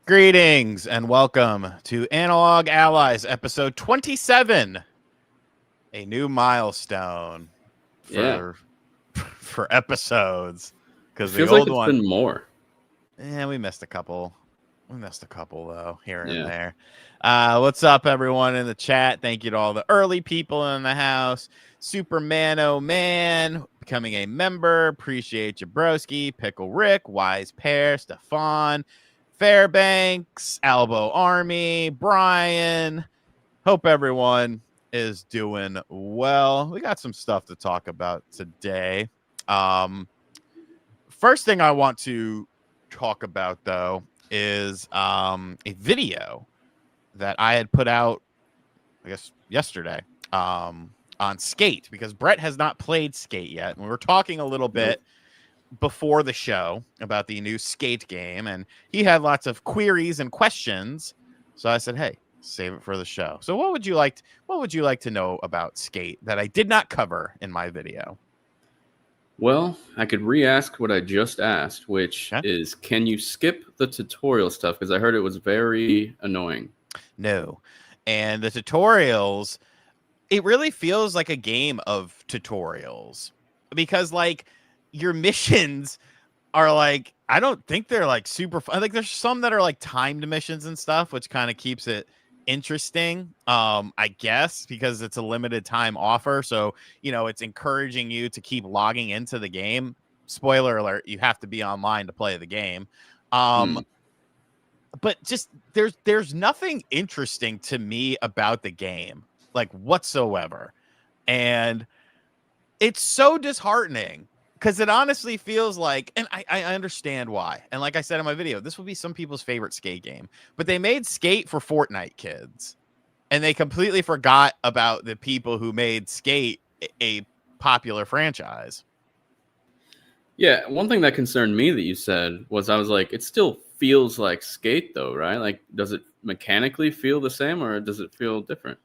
Greetings and welcome to Analog Allies episode 27, a new milestone Yeah, for episodes it because the feels like old it's one, been more. we missed a couple. We missed a couple though here and Yeah. there. What's up, everyone in the chat? Thank you to all the early people in the house. Superman, oh man, becoming a member. Appreciate you, broski. Pickle Rick, Wise Pear, Stefan, Fairbanks, Albo Army, Brian. Hope everyone is doing well. We got some stuff to talk about today. Um, First thing I want to talk about though is a video that I had put out, I guess yesterday, on Skate, because Brett has not played Skate yet, and we were talking a little bit before the show about the new Skate game, and he had lots of queries and questions. So I said, "Hey, save it for the show." So what would you like to know about Skate that I did not cover in my video? Well, I could re-ask what I just asked, which Okay. is, can you skip the tutorial stuff? Because I heard it was very annoying. No. And the tutorials, it really feels like a game of tutorials because like your missions are like, I don't think they're like super fun. Like there's some that are like timed missions and stuff, which kind of keeps it interesting. I guess because it's a limited time offer. So, it's encouraging you to keep logging into the game. Spoiler alert, you have to be online to play the game. Um, Hmm. but just there's nothing interesting to me about the game, like whatsoever. And it's so disheartening because it honestly feels like, and I understand why. And like I said in my video, this will be some people's favorite Skate game, but they made Skate for Fortnite kids and they completely forgot about the people who made Skate a popular franchise. Yeah, one thing that concerned me that you said was I was like, it still feels like Skate though, right? Like, does it mechanically feel the same or does it feel different?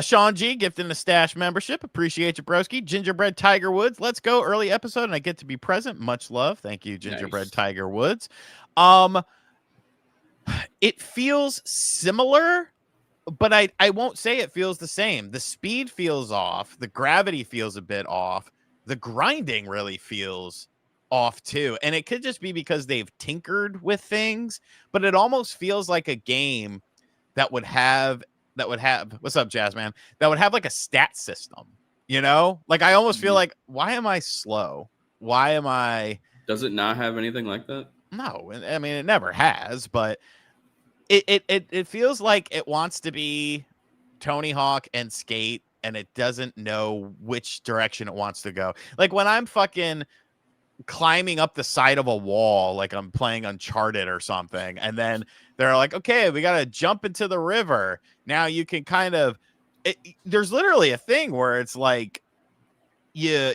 Sean G gifting the stash membership. Appreciate you, broski. Gingerbread Tiger Woods. Let's go. Early episode, and I get to be present. Much love. Thank you, Gingerbread Nice. Tiger Woods. Um, it feels similar, but I won't say it feels the same. The speed feels off. The gravity feels a bit off. The grinding really feels off too. And it could just be because they've tinkered with things, but it almost feels like a game that would have what's up, Jazzman? That would have like a stat system, Like I almost feel Mhm. like, why am I slow? Why am I Does it not have anything like that? no? I mean, it never has, but it feels like it wants to be Tony Hawk and Skate, and it doesn't know which direction it wants to go. Like when I'm fucking climbing up the side of a wall, like I'm playing Uncharted or something, and then they're like, "Okay, we got to jump into the river." Now you can kind of there's literally a thing where it's like you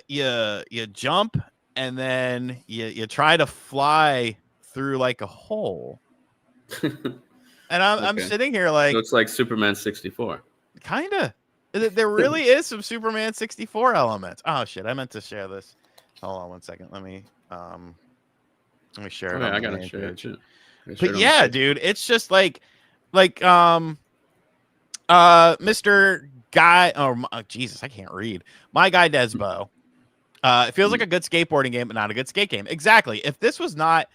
jump and then you try to fly through like a hole. And I'm Okay. sitting here So like, it's like Superman 64. kind of. There really is some Superman 64 elements. Oh shit, I meant to share this. Hold on one second. Let me share Oh it yeah, on I the gotta main share it page. too. I But share it on the yeah, page. dude, it's just like Mr. Guy, oh Jesus, I can't read. My Guy Desbo. It feels like a good skateboarding game, but not a good skate game. Exactly. If this was not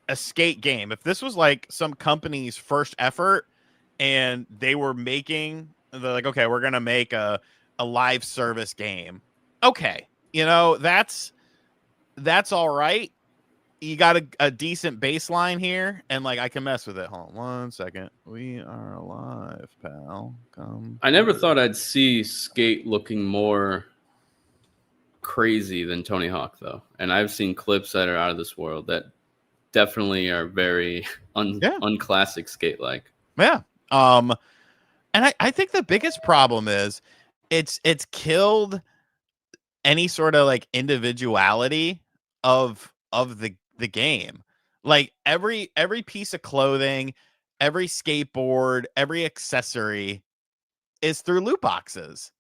a skate game, if this was like some company's first effort and they're like, okay, we're gonna make a live service game. Okay, that's all right. You got a decent baseline here, and like I can mess with it. Hold on 1 second. We are live, pal. Come. I never thought I'd see Skate looking more crazy than Tony Hawk, though. And I've seen clips that are out of this world that definitely are very Yeah, unclassic Skate like. yeah. And I think the biggest problem is it's killed any sort of like individuality of the game. Like every piece of clothing, every skateboard, every accessory is through loot boxes.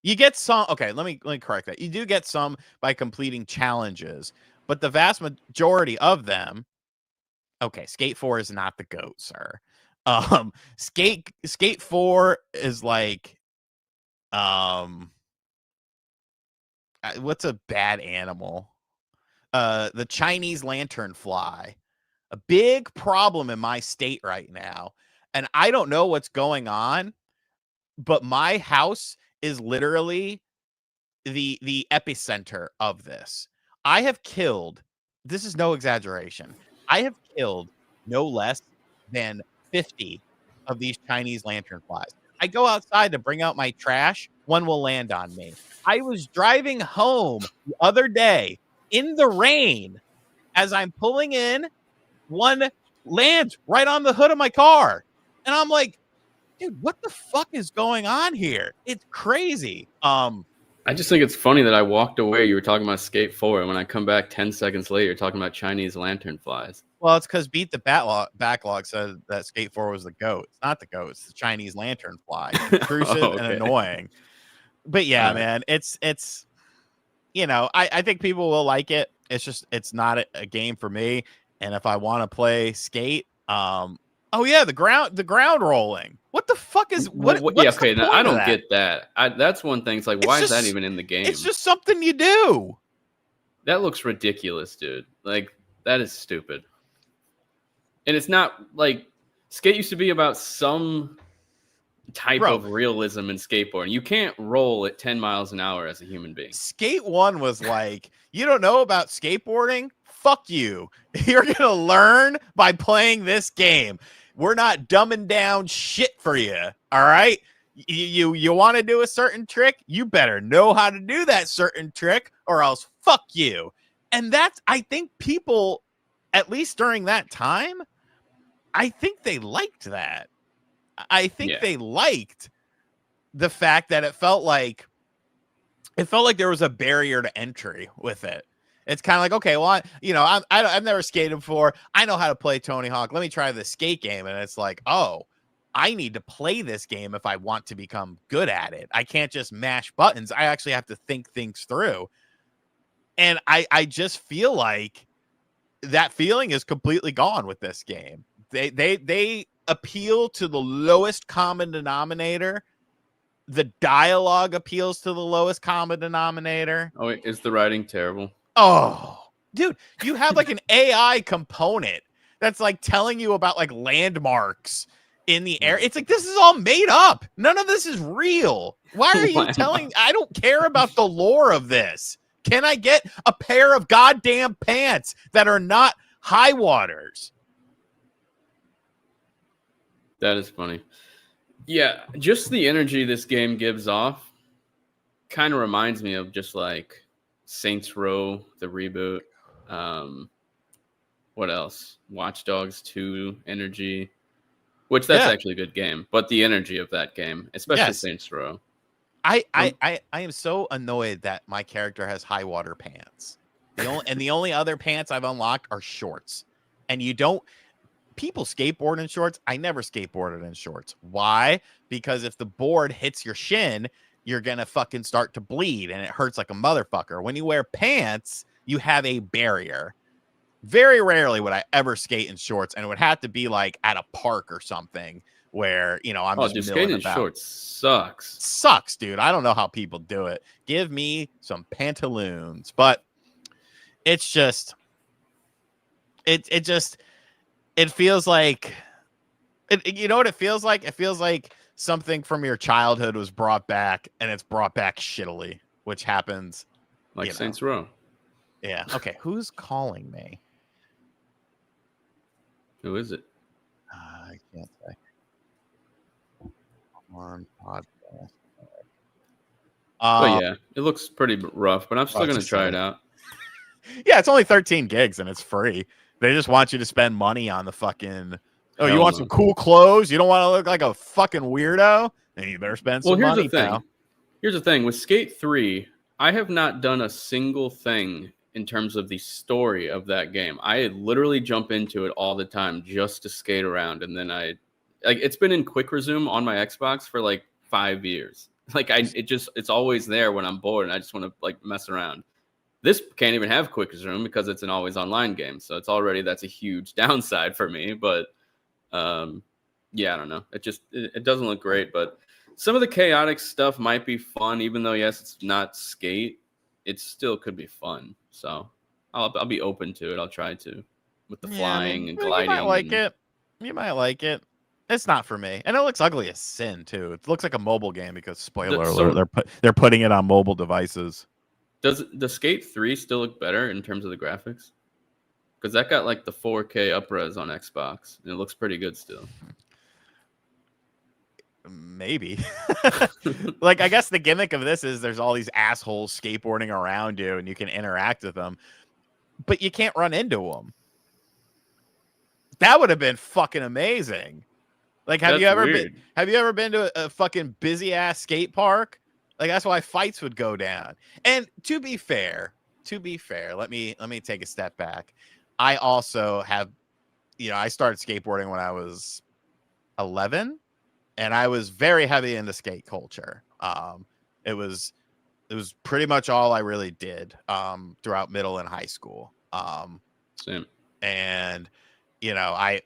You get some, okay, let me correct that. You do get some by completing challenges, but the vast majority of them. Okay, Skate 4 is not the GOAT, sir. Skate 4 is like what's a bad animal? The Chinese lantern fly. A big problem in my state right now. And I don't know what's going on, but my house is literally the epicenter of this. I have killed, this is no exaggeration. I have killed no less than 50 of these Chinese lantern flies. I go outside to bring out my trash, one will land on me. I was driving home the other day in the rain as I'm pulling in, one lands right on the hood of my car. And I'm like, dude, what the fuck is going on here? It's crazy. I just think it's funny that I walked away. You were talking about Skate 4, and when I come back 10 seconds later, you're talking about Chinese lantern flies. Well, it's because Beat the Backlog said that Skate 4 was the GOAT. It's not the GOAT. It's the Chinese lantern fly. Intrusive and annoying. But yeah, man, it's I think people will like it. It's not a game for me. And if I want to play Skate, oh yeah, the ground rolling. What the fuck is what? Yeah, okay. Now, I don't get that. That's one thing. It's like, why is that even in the game? It's just something you do. That looks ridiculous, dude. Like, that is stupid. And it's not like Skate used to be about some type of realism in skateboarding. You can't roll at 10 miles an hour as a human being. Skate 1 was like, you don't know about skateboarding? Fuck you. You're going to learn by playing this game. We're not dumbing down shit for you. All right. You want to do a certain trick? You better know how to do that certain trick or else fuck you. And I think people, at least during that time, I think they liked that. I think they liked the fact that it felt like there was a barrier to entry with it. It's kind of like, okay, well, I've never skated before. I know how to play Tony Hawk. Let me try the skate game. And it's like, oh, I need to play this game if I want to become good at it. I can't just mash buttons. I actually have to think things through. And I just feel like that feeling is completely gone with this game. They appeal to the lowest common denominator. The dialogue appeals to the lowest common denominator. Oh, wait, is the writing terrible? Oh, dude, you have like an AI component that's like telling you about like landmarks in the air. It's like, this is all made up. None of this is real. Why are you telling? I don't care about the lore of this. Can I get a pair of goddamn pants that are not high waters? That is funny. Yeah, just the energy this game gives off kind of reminds me of just like Saints Row, the reboot. What else? Watch Dogs 2 energy, which that's actually a good game, but the energy of that game, especially Saints Row. I am so annoyed that my character has high water pants. The only other pants I've unlocked are shorts. And people skateboard in shorts. I never skateboarded in shorts. Why? Because if the board hits your shin, you're going to fucking start to bleed and it hurts like a motherfucker. When you wear pants, you have a barrier. Very rarely would I ever skate in shorts, and it would have to be like at a park or something where, I'm just skating in shorts sucks. Sucks, dude. I don't know how people do it. Give me some pantaloons. But it's just it feels like you know what it feels like? It feels like something from your childhood was brought back, and it's brought back shittily, which happens like Saints Row. Yeah. Okay. Who's calling me? Who is it? I can't say. On podcast. But yeah, it looks pretty rough, but I'm still going to try it out. Yeah, it's only 13 gigs and it's free. They just want you to spend money on the fucking. Oh, you want some cool clothes? You don't want to look like a fucking weirdo? Then you better spend some money. Here's the thing. With Skate 3, I have not done a single thing in terms of the story of that game. I literally jump into it all the time just to skate around, and then it's been in quick resume on my Xbox for like 5 years. Like it's always there when I'm bored and I just want to like mess around. This can't even have quick resume because it's an always online game. So that's a huge downside for me. But yeah, I don't know. It doesn't look great, but some of the chaotic stuff might be fun, even though yes, it's not skate. It still could be fun. So I'll be open to it. I'll try to with the Yeah, I flying mean, and you might gliding. like it. You might like it. It's not for me, and it looks ugly as sin too. It looks like a mobile game because spoiler alert, they're putting it on mobile devices. Does the Skate 3 still look better in terms of the graphics? Because that got like the 4K upres on Xbox, and it looks pretty good still. Maybe. Like, I guess the gimmick of this is there's all these assholes skateboarding around you, and you can interact with them, but you can't run into them. That would have been fucking amazing. Like, have you ever been to a fucking busy ass skate park? Like, that's why fights would go down. And to be fair, let me take a step back. I also have, I started skateboarding when I was 11, and I was very heavy into skate culture. It was pretty much all I really did throughout middle and high school. Same. And I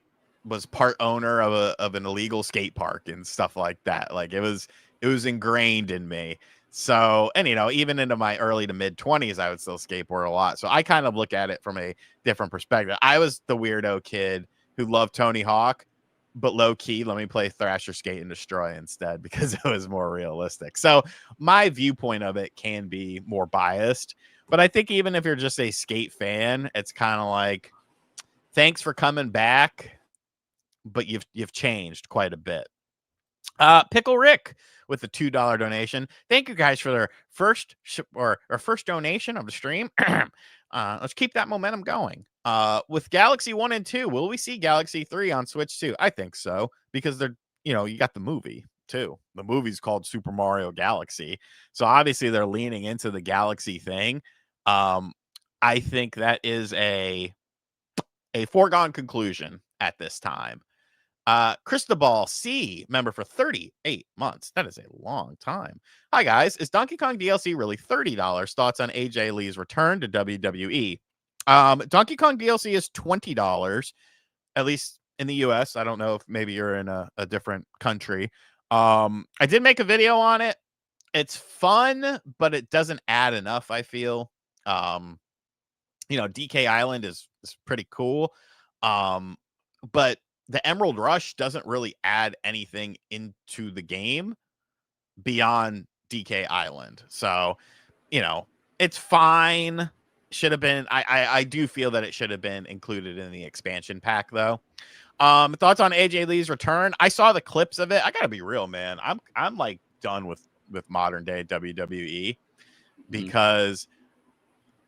was part owner of an illegal skate park and stuff like that. Like, it was ingrained in me. So, and even into my early to mid 20s, I would still skateboard a lot. So I kind of look at it from a different perspective. I was the weirdo kid who loved Tony Hawk, but low key, let me play Thrasher Skate and Destroy instead because it was more realistic. So my viewpoint of it can be more biased, but I think even if you're just a skate fan, it's kind of like, thanks for coming back, but you've changed quite a bit. Pickle Rick with the $2 donation. Thank you guys for their first donation of the stream. Let's keep that momentum going. With Galaxy 1 and 2, will we see Galaxy 3 on Switch too? I think so, because they're, you got the movie too. The movie's called Super Mario Galaxy. So obviously they're leaning into the Galaxy thing. I think that is a foregone conclusion at this time. Cristobal C, member for 38 months. That is a long time. Hi, guys. Is Donkey Kong DLC really $30? Thoughts on AJ Lee's return to WWE? Donkey Kong DLC is $20, at least in the US. I don't know if maybe you're in a different country. I did make a video on it. It's fun, but it doesn't add enough, I feel. DK Island is pretty cool. But the Emerald Rush doesn't really add anything into the game beyond DK Island. So, it's fine. Should have been, I do feel that it should have been included in the expansion pack though. Thoughts on AJ Lee's return? I saw the clips of it. I gotta be real, man. I'm like done with modern day WWE because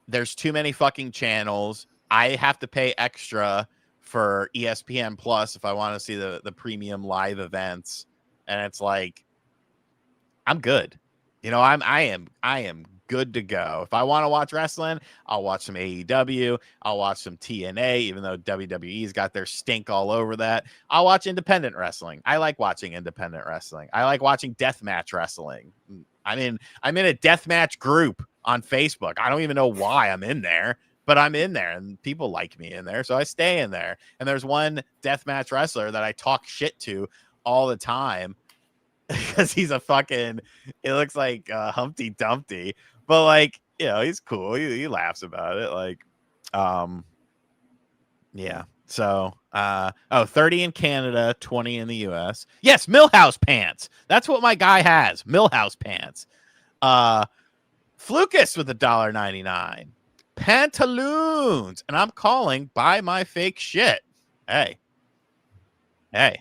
there's too many fucking channels. I have to pay extra for ESPN Plus if I want to see the premium live events, and it's like, I'm good. I am good to go. If I want to watch wrestling, I'll watch some AEW. I'll watch some TNA, even though WWE's got their stink all over that. I'll watch independent wrestling. I like watching independent wrestling. I like watching deathmatch wrestling. I'm in a deathmatch group on Facebook. I don't even know why I'm in there, but I'm in there and people like me in there. So I stay in there. And there's one deathmatch wrestler that I talk shit to all the time because he's a fucking, it looks like Humpty Dumpty, but like, he's cool. He laughs about it. Like, yeah. So, 30 in Canada, 20 in the US. Yes, Millhouse pants. That's what my guy has. Millhouse pants. Flukus with $1.99. Pantaloons. And I'm calling buy my fake shit. Hey. That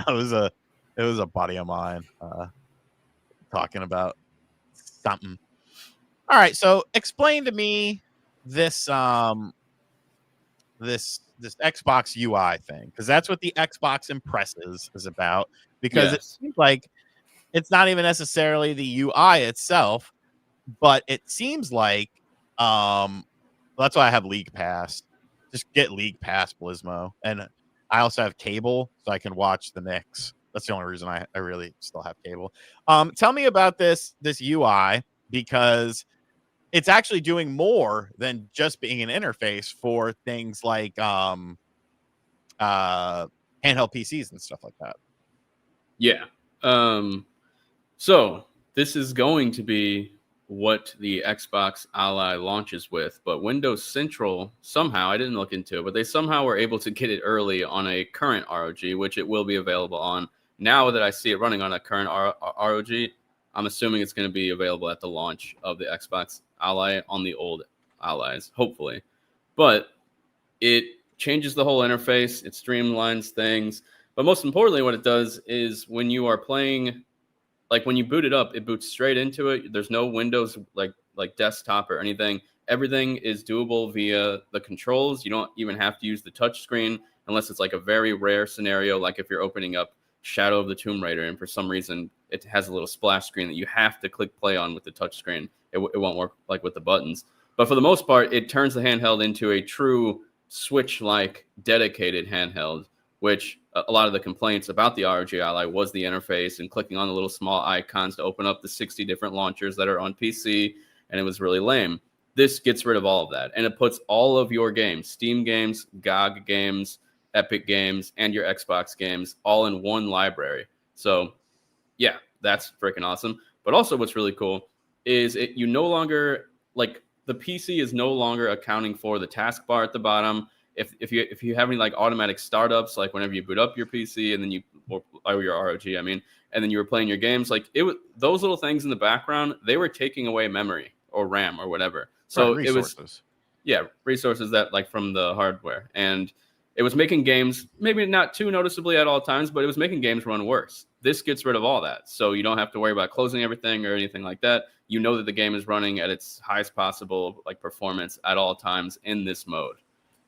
was a buddy of mine talking about something. All right, so explain to me this this Xbox UI thing, because that's what the Xbox Impresses is about. Because It seems like it's not even necessarily the UI itself, but it seems like that's why I have League Pass. Just get League Pass, Blismo, and I also have cable, so I can watch the Knicks. That's the only reason I really still have cable. Tell me about this UI, because it's actually doing more than just being an interface for things like handheld PCs and stuff like that. Yeah. So this is going to be what the Xbox Ally launches with, but Windows Central somehow, I didn't look into it, but they somehow were able to get it early on a current ROG, which it will be available on. Now that I see it running on a current ROG, I'm assuming it's going to be available at the launch of the Xbox Ally on the old Allies, hopefully. But it changes the whole interface, it streamlines things, but most importantly, what it does is when you are playing, like when you boot it up, it boots straight into it. There's no Windows like desktop or anything. Everything is doable via the controls. You don't even have to use the touch screen unless it's like a very rare scenario, like if you're opening up Shadow of the Tomb Raider and for some reason it has a little splash screen that you have to click play on with the touch screen. It won't work like with the buttons. But for the most part, it turns the handheld into a true Switch-like dedicated handheld, which a lot of the complaints about the ROG Ally was the interface and clicking on the little small icons to open up the 60 different launchers that are on PC, and it was really lame. This gets rid of all of that, and it puts all of your games, Steam games, GOG games, Epic games, and your Xbox games all in one library. So, yeah, that's freaking awesome. But also what's really cool is you no longer, like, the PC is no longer accounting for the taskbar at the bottom. If you have any like automatic startups, like whenever you boot up your PC and then or your ROG, I mean, and then you were playing your games, like it was those little things in the background, they were taking away memory or RAM or whatever. So right, it was, yeah, resources that like from the hardware, and it was making games maybe not too noticeably at all times, but it was making games run worse. This gets rid of all that, so you don't have to worry about closing everything or anything like that. You know that the game is running at its highest possible like performance at all times in this mode.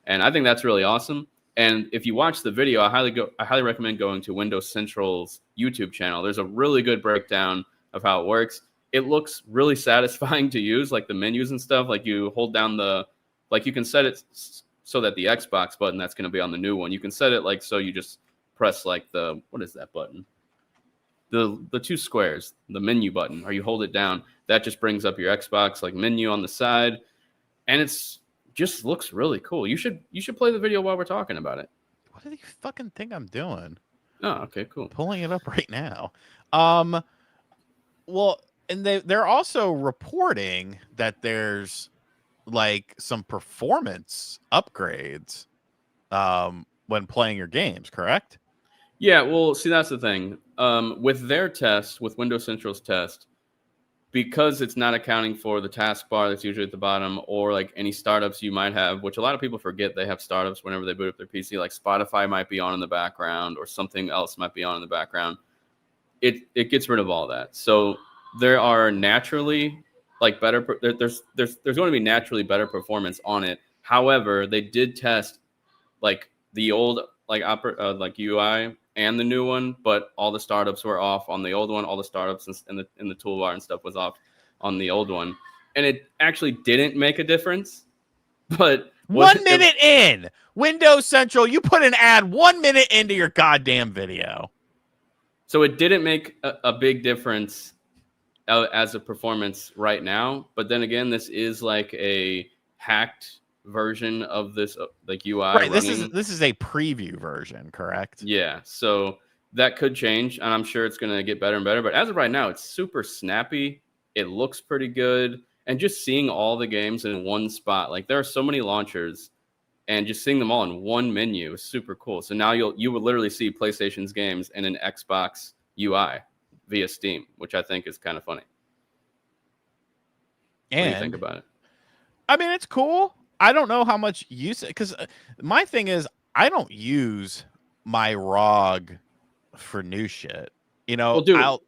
And I think that's really awesome. And if you watch the video, I highly recommend going to Windows Central's YouTube channel. There's a really good breakdown of how it works. It looks really satisfying to use, like the menus and stuff. Like you hold down like you can set it so that the Xbox button that's going to be on the new one, you can set it like so you just press like what is that button? The two squares, the menu button, or you hold it down. That just brings up your Xbox like menu on the side, and it's just looks really cool. You should play the video while we're talking about it. What do you fucking think I'm doing? Oh, okay, cool. Pulling it up right now. Well, and they're also reporting that there's like some performance upgrades when playing your games, correct? Yeah, well, see, that's the thing. With their test, with Windows Central's test, because it's not accounting for the taskbar that's usually at the bottom or like any startups you might have, which a lot of people forget they have startups whenever they boot up their PC, like Spotify might be on in the background or something else might be on in the background. It gets rid of all that. So there are naturally like better, there's going to be naturally better performance on it. However, they did test like the old like like UI and the new one, but all the startups were off on the old one. All the startups in the toolbar and stuff was off on the old one, and it actually didn't make a difference. But 1 minute in Windows Central, you put an ad 1 minute into your goddamn video. So it didn't make a big difference as a performance right now. But then again, this is like a hacked version of this like UI. Right. Running. This is a preview version, correct? Yeah. So that could change, and I'm sure it's going to get better and better. But as of right now, it's super snappy. It looks pretty good, and just seeing all the games in one spot, like there are so many launchers, and just seeing them all in one menu is super cool. So now you will literally see PlayStation's games in an Xbox UI via Steam, which I think is kind of funny. What do you think about it? I mean, it's cool. I don't know how much use it, because my thing is I don't use my ROG for new shit. You know, well,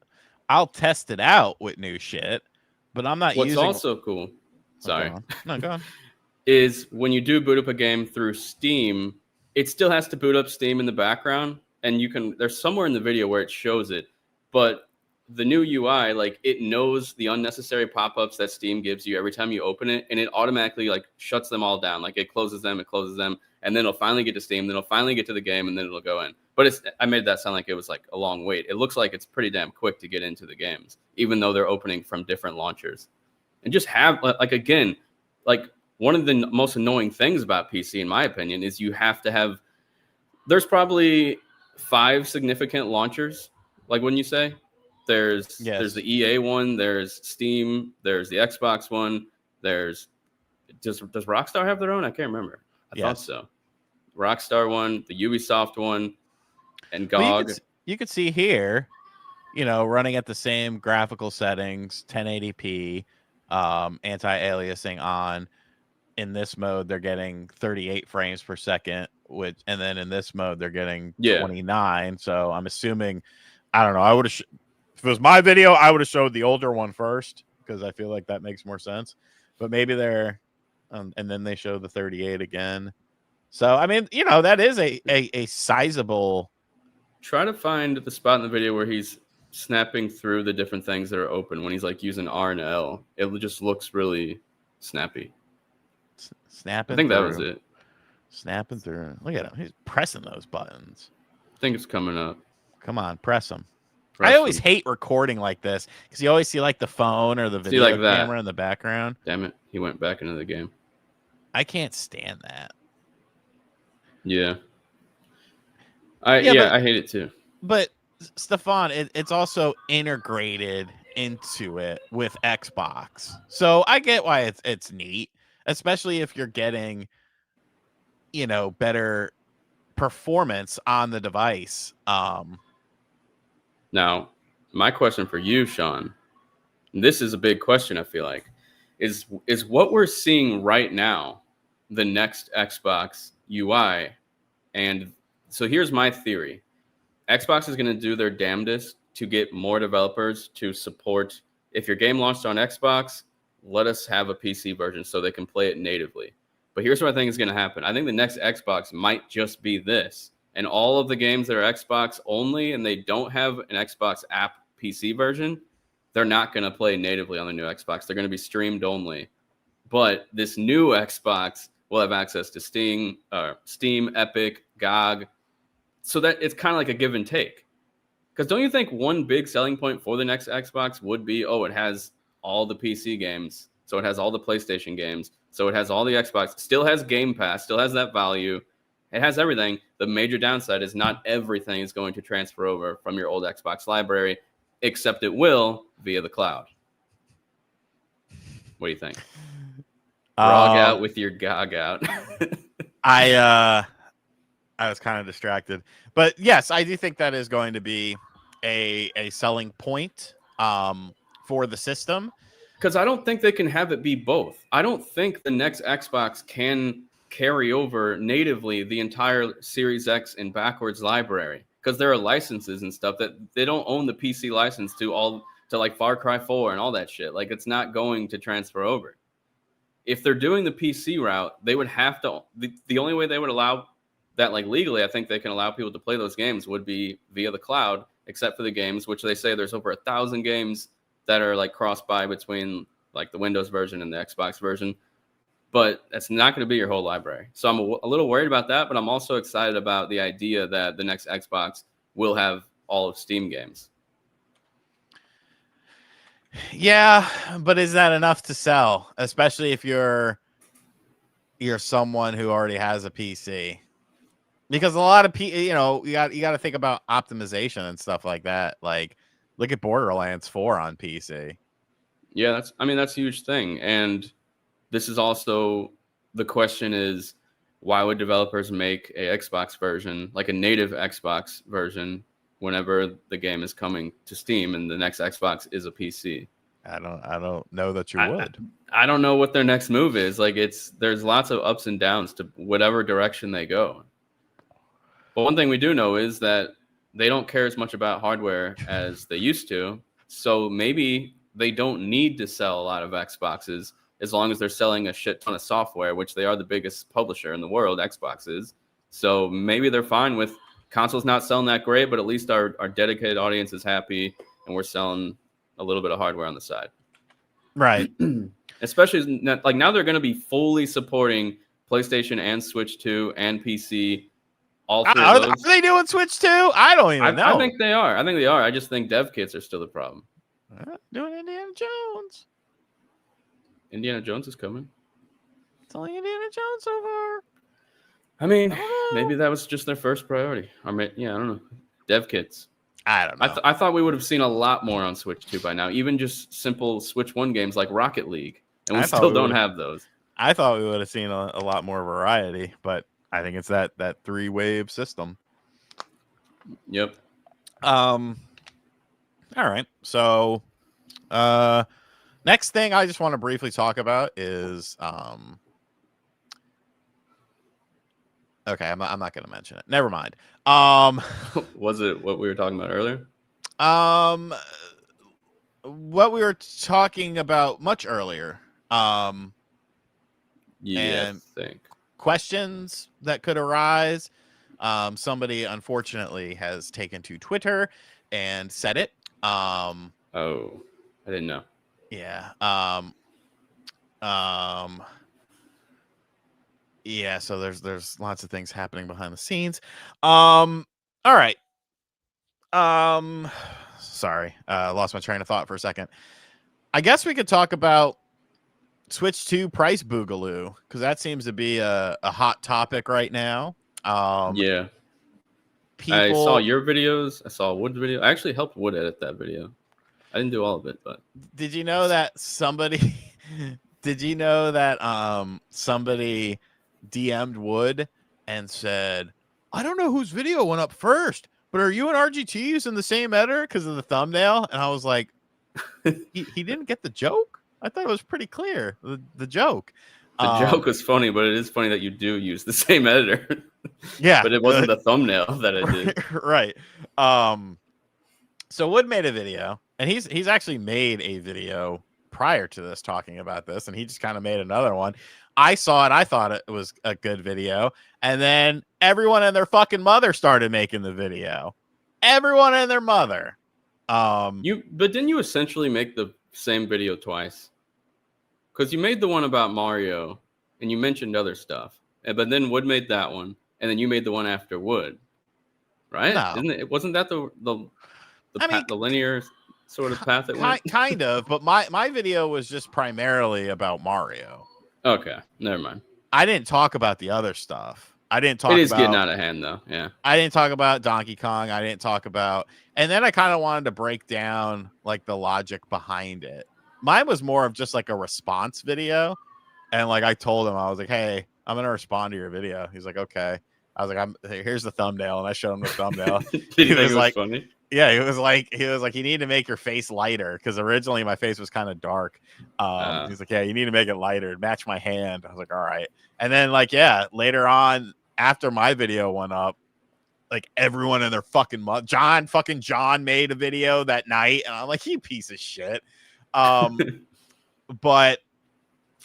I'll test it out with new shit, but I'm not What's using. What's also cool? Sorry, no, go on. Is when you do boot up a game through Steam, it still has to boot up Steam in the background, and you can. There's somewhere in the video where it shows it, but the new UI, like it knows the unnecessary pop-ups that Steam gives you every time you open it, and it automatically like shuts them all down. Like it closes them, and then it'll finally get to Steam, then it'll finally get to the game, and then it'll go in. But I made that sound like it was like a long wait. It looks like it's pretty damn quick to get into the games, even though they're opening from different launchers and just have like again, like one of the most annoying things about PC, in my opinion, is you have to have. There's probably 5 significant launchers. Like when you say there's the EA one, there's Steam, there's the Xbox one, there's does Rockstar have their own? I can't remember. I thought so. Rockstar one, the Ubisoft one, and GOG. Well, you could see here, running at the same graphical settings, 1080p, anti-aliasing on. In this mode, they're getting 38 frames per second, and then in this mode, they're getting 29. So I'm assuming, I don't know. I would have, if it was my video, I would have showed the older one first because I feel like that makes more sense. But maybe they're, and then they show the 38 again. So I mean, that is a sizable. Try to find the spot in the video where he's snapping through the different things that are open when he's like using R and L. It just looks really snappy. Snapping. I think that was it. Snapping through. Look at him. He's pressing those buttons. I think it's coming up. Come on, press them. I always hate recording like this because you always see like the phone or the video camera in the background. Damn it. He went back into the game. I can't stand that. Yeah. I hate it too. But Stefan, it's also integrated into it with Xbox. So I get why it's neat, especially if you're getting, better performance on the device. Now, my question for you, Sean, and this is a big question, I feel like, is what we're seeing right now the next Xbox UI? And so here's my theory. Xbox is going to do their damnedest to get more developers to support. If your game launched on Xbox, let us have a PC version so they can play it natively. But here's what I think is going to happen. I think the next Xbox might just be this. And all of the games that are Xbox only and they don't have an Xbox app PC version, they're not going to play natively on the new Xbox. They're going to be streamed only. But this new Xbox will have access to Steam, Epic, GOG, so that it's kind of like a give and take. Because don't you think one big selling point for the next Xbox would be, it has all the PC games, so it has all the PlayStation games, so it has all the Xbox, still has Game Pass, still has that value, it has everything. The major downside is not everything is going to transfer over from your old Xbox library, except it will via the cloud. What do you think? Grog out with your GOG out. I was kind of distracted, but yes, I do think that is going to be a selling point for the system. Because I don't think they can have it be both. I don't think the next Xbox can carry over natively the entire Series X and backwards library, because there are licenses and stuff that they don't own the PC license to like Far Cry 4 and all that shit. Like, it's not going to transfer over. If they're doing the PC route, they would have to. The only way they would allow that, like legally, I think they can allow people to play those games would be via the cloud, except for the games, which they say there's over 1,000 games that are like cross-buy between like the Windows version and the Xbox version. But that's not going to be your whole library. So I'm a little worried about that, but I'm also excited about the idea that the next Xbox will have all of Steam games. Yeah, but is that enough to sell, especially if you're someone who already has a PC? Because a lot of you got to think about optimization and stuff like that. Like, look at Borderlands 4 on PC. Yeah, that's a huge thing. And this is also the question is, why would developers make a Xbox version, like a native Xbox version, whenever the game is coming to Steam and the next Xbox is a PC? I don't know that you would. I don't know what their next move is. Like, there's lots of ups and downs to whatever direction they go. But one thing we do know is that they don't care as much about hardware as they used to. So maybe they don't need to sell a lot of Xboxes as long as they're selling a shit ton of software, which they are the biggest publisher in the world, Xbox is. So maybe they're fine with consoles not selling that great, but at least our dedicated audience is happy and we're selling a little bit of hardware on the side. Right. Especially like now they're going to be fully supporting PlayStation and Switch 2 and PC. All three of those. Are they doing Switch 2? I don't even know. I think they are. I just think dev kits are still the problem. Doing Indiana Jones. Indiana Jones is coming. It's only Indiana Jones so far. I mean, I don't know. maybe that was just their first priority. I mean, yeah, I don't know. Dev kits. I don't know. I thought we would have seen a lot more on Switch 2 by now, even just simple Switch 1 games like Rocket League. And we still don't have those. I thought we would have seen a lot more variety, but I think it's that 3-wave system. Yep. All right. So next thing I just want to briefly talk about is okay, I'm not going to mention it. Never mind. Was it what we were talking about earlier? What we were talking about much earlier. Yeah, and I think questions that could arise. Somebody unfortunately has taken to Twitter and said it. Oh, I didn't know. Yeah. Yeah, so there's lots of things happening behind the scenes. All right. Sorry. Lost my train of thought for a second. I guess we could talk about Switch 2 price boogaloo, because that seems to be a hot topic right now. Yeah. I saw your videos. I saw Wood's video. I actually helped Wood edit that video. I didn't do all of it, but did you know that somebody somebody DM'd Wood and said, I don't know whose video went up first, but are you and RGT using the same editor because of the thumbnail? And I was like, he didn't get the joke? I thought it was pretty clear, the joke. The joke was funny, but it is funny that you do use the same editor. Yeah. But it wasn't the thumbnail that I did. Right. So Wood made a video, and he's actually made a video prior to this talking about this, and he just kind of made another one. I saw it. I thought it was a good video. And then everyone and their fucking mother started making the video. Everyone and their mother. But didn't you essentially make the same video twice? Because you made the one about Mario and you mentioned other stuff. But then Wood made that one, and then you made the one after Wood. Right? No. Wasn't that the linear sort of path it went? Kind of, but my video was just primarily about Mario. Okay, never mind. I didn't talk about the other stuff. I didn't talk about... It is getting out of hand, though, yeah. I didn't talk about Donkey Kong. I didn't talk about... And then I kind of wanted to break down, like, the logic behind it. Mine was more of just, like, a response video. And, like, I told him, I was like, hey, I'm going to respond to your video. He's like, okay. I was like, here's the thumbnail. And I showed him the thumbnail. Did he think it was funny? Yeah, he was like, you need to make your face lighter, because originally my face was kind of dark. He's like, yeah, you need to make it lighter, match my hand. I was like, all right. And then, like, yeah, later on, after my video went up, like, everyone in their fucking mother, John made a video that night, and I'm like, you piece of shit. But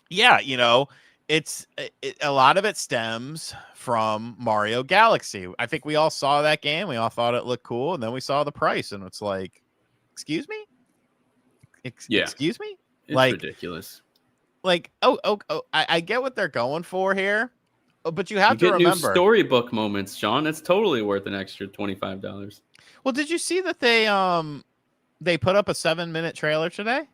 yeah, you know, a lot of it stems from Mario Galaxy. I think we all saw that game. We all thought it looked cool. And then we saw the price, and it's like, excuse me? Excuse me? It's like, ridiculous. Like, I get what they're going for here, but you have to remember. New storybook moments, Sean. It's totally worth an extra $25. Well, did you see that they put up a 7-minute trailer today?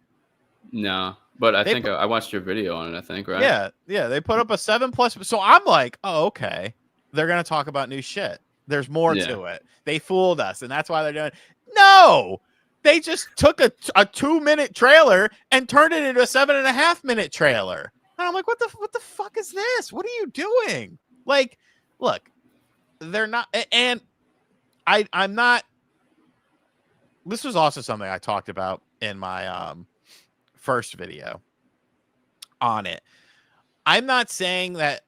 No. But I think I watched your video on it, I think, right? Yeah. They put up a 7+. So I'm like, oh, okay. They're going to talk about new shit. There's more to it. They fooled us, and that's why they're doing it. No! They just took a 2-minute trailer and turned it into a 7.5-minute trailer. And I'm like, what the fuck is this? What are you doing? Like, look, they're not, and I'm not, this was also something I talked about in my, first video on it. I'm not saying that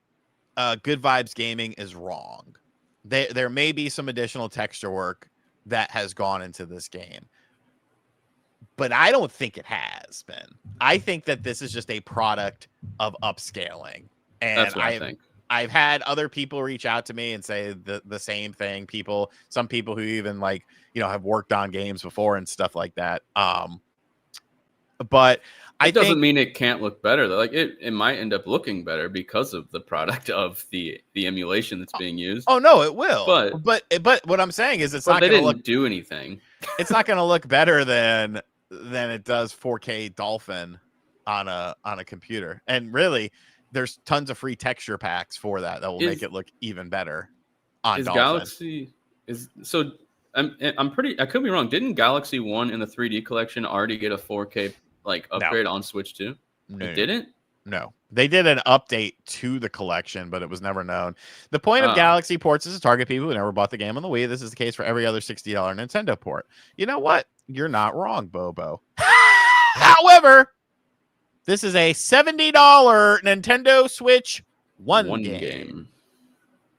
Good Vibes Gaming is wrong. There may be some additional texture work that has gone into this game, but I don't think it has been. I think that this is just a product of upscaling. And that's what I think. I've had other people reach out to me and say the same thing. Some people who even, like, you know, have worked on games before and stuff like that. But it doesn't mean it can't look better. Like, it might end up looking better because of the product of the emulation that's being used. Oh no, it will. But what I'm saying is, it's not going to do anything. It's not going to look better than it does 4K Dolphin. on a computer. And really, there's tons of free texture packs for that will make it look even better on Dolphin. Galaxy I'm pretty, I could be wrong. Didn't Galaxy 1 in the 3D collection already get a 4K like upgrade on Switch 2? It didn't? No. They did an update to the collection, but it was never known. The point of Galaxy ports is to target people who never bought the game on the Wii. This is the case for every other $60 Nintendo port. You know what? You're not wrong, Bobo. However, this is a $70 Nintendo Switch one game.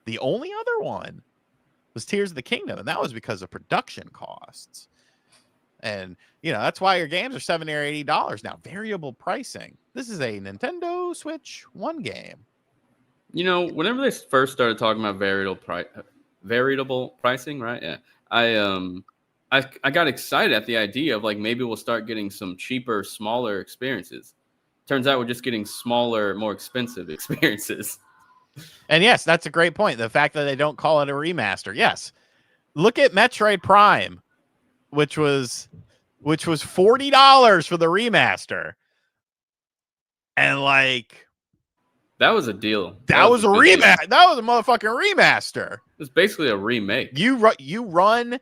The only other one was Tears of the Kingdom, and that was because of production costs. And, you know, that's why your games are $70 or $80 now. Variable pricing. This is a Nintendo Switch 1 game. You know, whenever they first started talking about variable pricing, right? Yeah. I got excited at the idea of like maybe we'll start getting some cheaper, smaller experiences. Turns out we're just getting smaller, more expensive experiences. And yes, that's a great point. The fact that they don't call it a remaster. Yes. Look at Metroid Prime, which was $40 for the remaster. And like that was a deal. That was a remaster. That was a motherfucking remaster. It's basically a remake. You run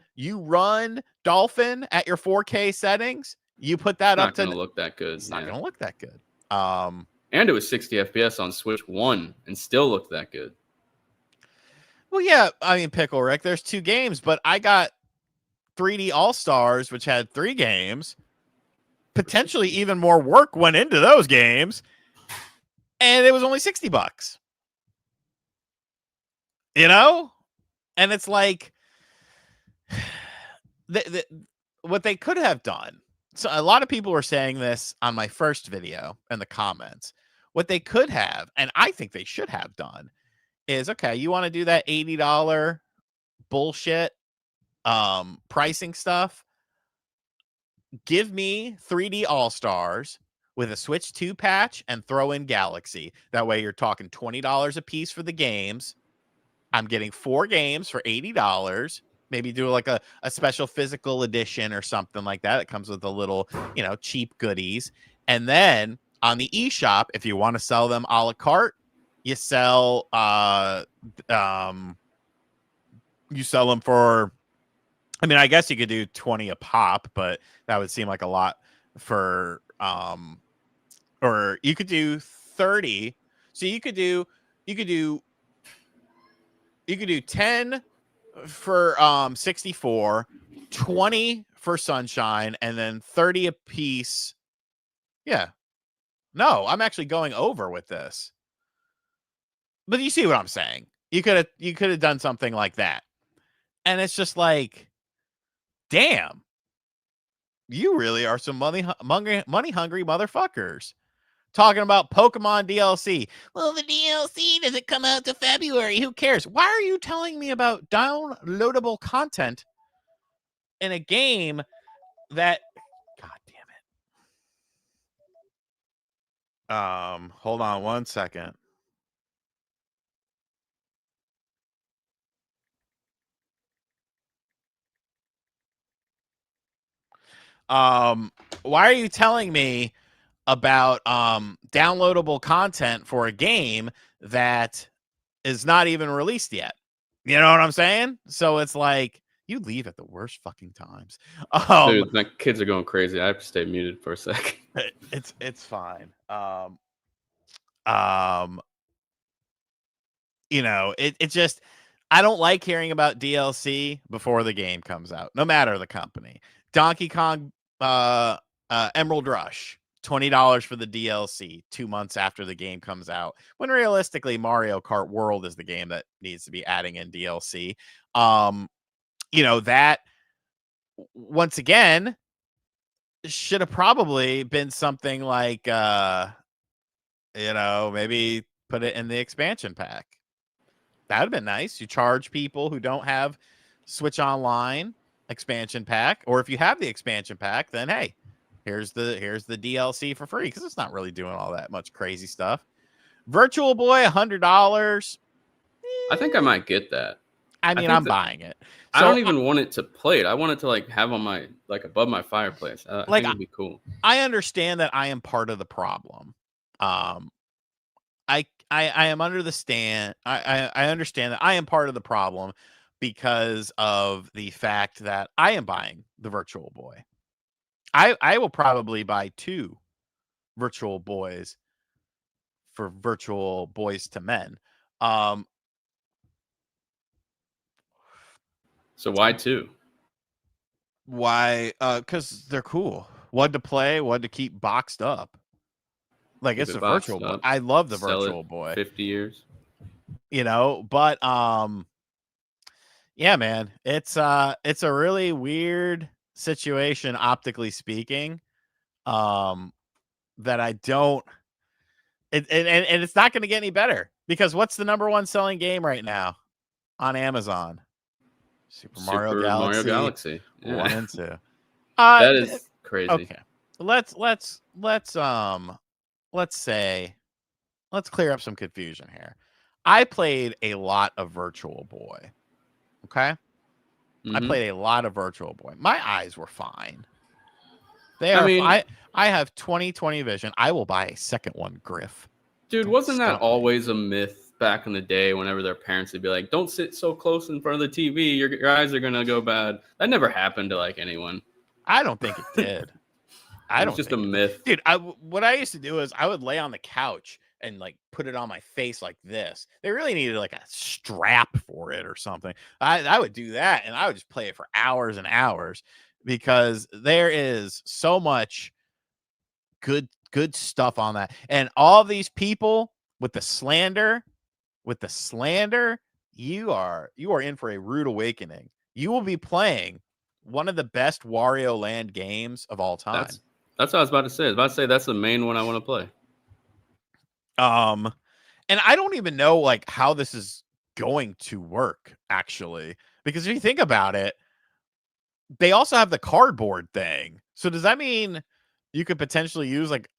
Dolphin at your 4K settings. You put that up to not going to look that good. It's not going to look that good. And it was 60 FPS on Switch 1 and still looked that good. Well, yeah, I mean, Pickle Rick, there's 2 games, but I got 3D All-Stars, which had 3 games. Potentially even more work went into those games. And it was only $60. You know? And it's like what they could have done. So a lot of people were saying this on my first video in the comments. What they could have, and I think they should have done, is okay, you want to do that $80 bullshit pricing stuff? Give me 3D All-Stars with a Switch 2 patch and throw in Galaxy. That way you're talking $20 a piece for the games. I'm getting 4 games for $80. Maybe do like a special physical edition or something like that. It comes with a little, you know, cheap goodies. And then on the eShop, if you want to sell them a la carte, you sell them for, I mean, I guess you could do 20 a pop, but that would seem like a lot for or you could do 30. So you could do 10 for 64, 20 for Sunshine, and then 30 a piece. Yeah. No, I'm actually going over with this. But you see what I'm saying? You could have done something like that. And it's just like, damn. You really are some money hungry motherfuckers. Talking about Pokemon DLC. Well, the DLC doesn't come out to February. Who cares? Why are you telling me about downloadable content in a game that, God damn it. Hold on one second. Why are you telling me about downloadable content for a game that is not even released yet? You know what I'm saying? So it's like you leave at the worst fucking times. Dude, my kids are going crazy. I have to stay muted for a second. It's fine. You know, it just, I don't like hearing about DLC before the game comes out, no matter the company. Donkey Kong Emerald Rush, $20 for the DLC 2 months after the game comes out, when realistically Mario Kart World is the game that needs to be adding in DLC. You know, that once again should have probably been something like you know, maybe put it in the expansion pack. That would have been nice. You charge people who don't have Switch Online expansion pack, or if you have the expansion pack, then hey, here's the DLC for free, because it's not really doing all that much crazy stuff. Virtual Boy, $100. I think I might get that. I mean, I'm buying it. I So don't even want it to play it. I want it to like have on my like above my fireplace. I like think it'd be cool. I understand that I am part of the problem. I am under the stand. I understand that I am part of the problem because of the fact that I am buying the Virtual Boy. I will probably buy 2 Virtual Boys for Virtual Boys to Men. So why 2? Why? Because they're cool. One to play, one to keep boxed up. Like Keep it's it a Virtual boxed Boy. up. I love the Sell it Virtual Boy. 50 years. But yeah, man, it's a really weird situation optically speaking. That I don't and it's not going to get any better because what's the number 1 selling game right now on Amazon? Super Mario Mario Galaxy Galaxy. 1 Yeah. and 2. That is crazy. Okay. Let's say let's clear up some confusion here. I played a lot of Virtual Boy. Okay? I played a lot of Virtual Boy. My eyes were fine. I mean, I have 20/20 vision. I will buy a second one, Griff. dude, Don't wasn't that stop me. always a myth back in the day whenever their parents would be like, don't sit so close in front of the TV, your eyes are going to go bad. That never happened to like anyone. I don't think it did. It was just a myth. Dude, what I used to do is I would lay on the couch and like put it on my face like this. They really needed like a strap for it or something. I would do that and I would just play it for hours and hours because there is so much good stuff on that. And all these people with the slander, you are in for a rude awakening. You will be playing one of the best Wario Land games of all time. That's what I was about to say. I was about to say that's the main one I want to play. And I don't even know like how this is going to work actually, because if you think about it, they also have the cardboard thing. So does that mean you could potentially use like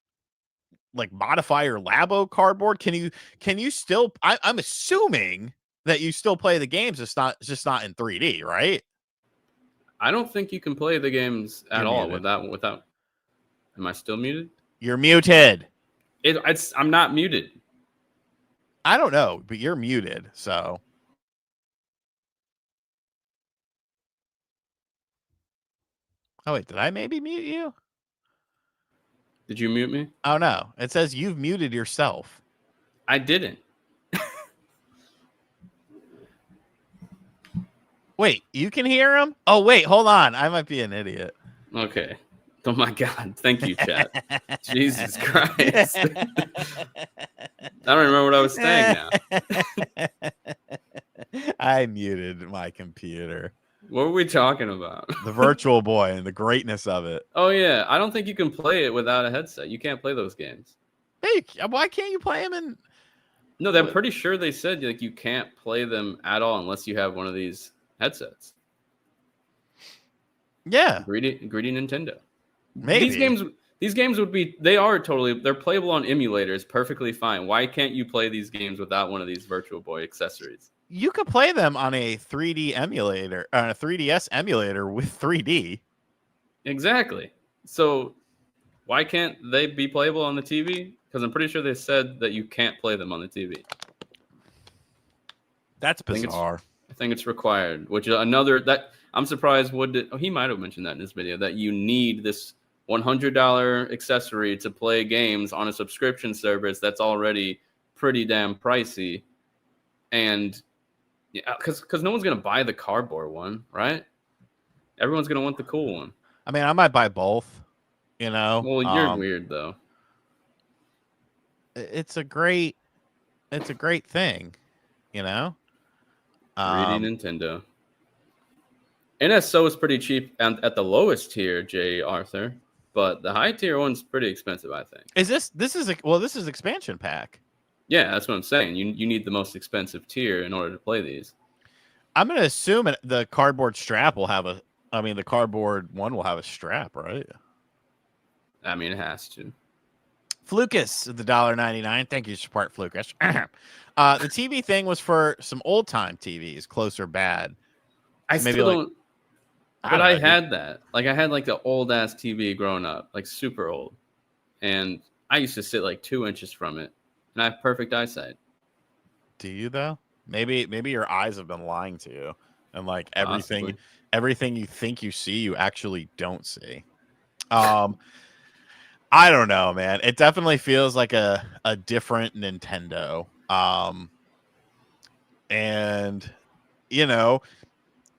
modify your Labo cardboard? Can you still? I'm assuming that you still play the games. It's just not in 3D, right? I don't think you can play the games at all without. Am I still muted? You're muted. I'm not muted. I don't know, but you're muted. So. Oh wait, did I maybe mute you? Did you mute me? Oh no, it says you've muted yourself. I didn't. Wait, you can hear him? Oh wait, hold on. I might be an idiot. Okay. Oh my God. Thank you, chat. Jesus Christ. I don't remember what I was saying now. I muted my computer. What were we talking about? The Virtual Boy and the greatness of it. Oh yeah, I don't think you can play it without a headset. You can't play those games. Hey, why can't you play them in? No, I'm pretty sure they said like you can't play them at all unless you have one of these headsets. Yeah, greedy Nintendo. Maybe these games would be they're playable on emulators perfectly fine. Why can't you play these games without one of these Virtual Boy accessories? You could play them on a 3D emulator, a 3DS emulator with 3D. Exactly. So why can't they be playable on the TV? Because I'm pretty sure they said that you can't play them on the TV. That's bizarre. I think it's required, which is another that I'm surprised he might have mentioned that in his video that you need this $100 accessory to play games on a subscription service that's already pretty damn pricey. And yeah, because no one's gonna buy the cardboard one, right? Everyone's gonna want the cool one. I mean, I might buy both. You know. Well, you're weird though. It's a great thing, you know. Greedy Nintendo. NSO is pretty cheap at the lowest tier, J. Arthur, but the high tier one's pretty expensive, I think. This is expansion pack. Yeah, that's what I'm saying. You need the most expensive tier in order to play these. I'm going to assume the cardboard strap will have the cardboard one will have a strap, right? I mean, it has to. Flucus, the $1.99. Thank you, support Flucus. The TV thing was for some old time TVs, close or bad. I So maybe still like, don't. I But don't I know, dude. had that. Like I had like the old ass TV growing up, like super old, and I used to sit like 2 inches from it, and I have perfect eyesight. Do you though? Maybe your eyes have been lying to you, and like Possibly. everything you think you see, you actually don't see. Um, I don't know, man. It definitely feels like a different Nintendo. And you know,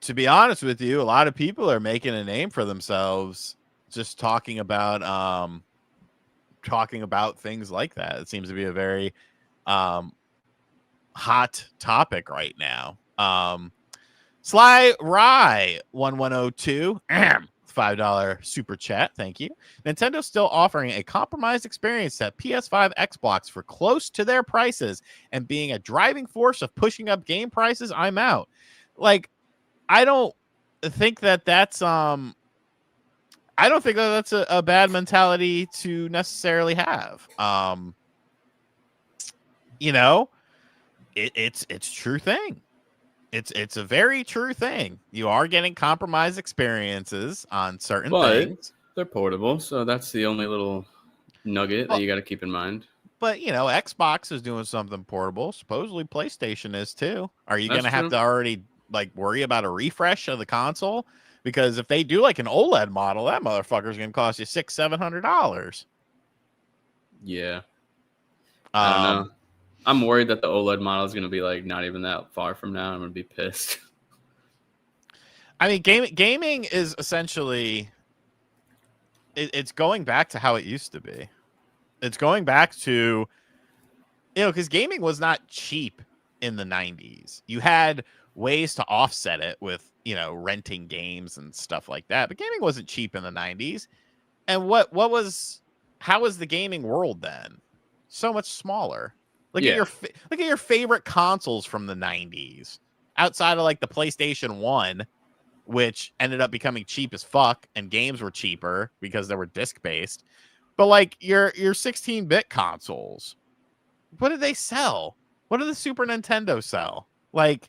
to be honest with you, a lot of people are making a name for themselves just talking about things like that. It seems to be a very um hot topic right now. Sly Rye 1102 $5 super chat. Thank you. Nintendo's still offering a compromised experience at PS5 Xbox for close to their prices and being a driving force of pushing up game prices. I'm out. Like, I don't think that's I don't think that's a bad mentality to necessarily have. You know, it's true thing. It's a very true thing. You are getting compromised experiences on certain But things. they're portable, so that's the only little nugget that But you got to keep in mind. Xbox is doing something portable. Supposedly PlayStation is too. Are you That's gonna have true. to already like worry about a refresh of the console? Because if they do like an OLED model, that motherfucker's gonna cost you $600-700. Yeah. I don't Um, know. I'm worried that the OLED model is going to be like not even that far from now. I'm going to be pissed. I mean, gaming is essentially it's going back to how it used to be. It's going back to because gaming was not cheap in the 90s. You had ways to offset it with renting games and stuff like that, but gaming wasn't cheap in the 90s. And how was the gaming world then? So much smaller. Look at Yeah. your favorite consoles from the 90s outside of like the PlayStation 1, which ended up becoming cheap as fuck, and games were cheaper because they were disc based. But like your 16-bit consoles, what did they sell? What did the Super Nintendo sell? Like,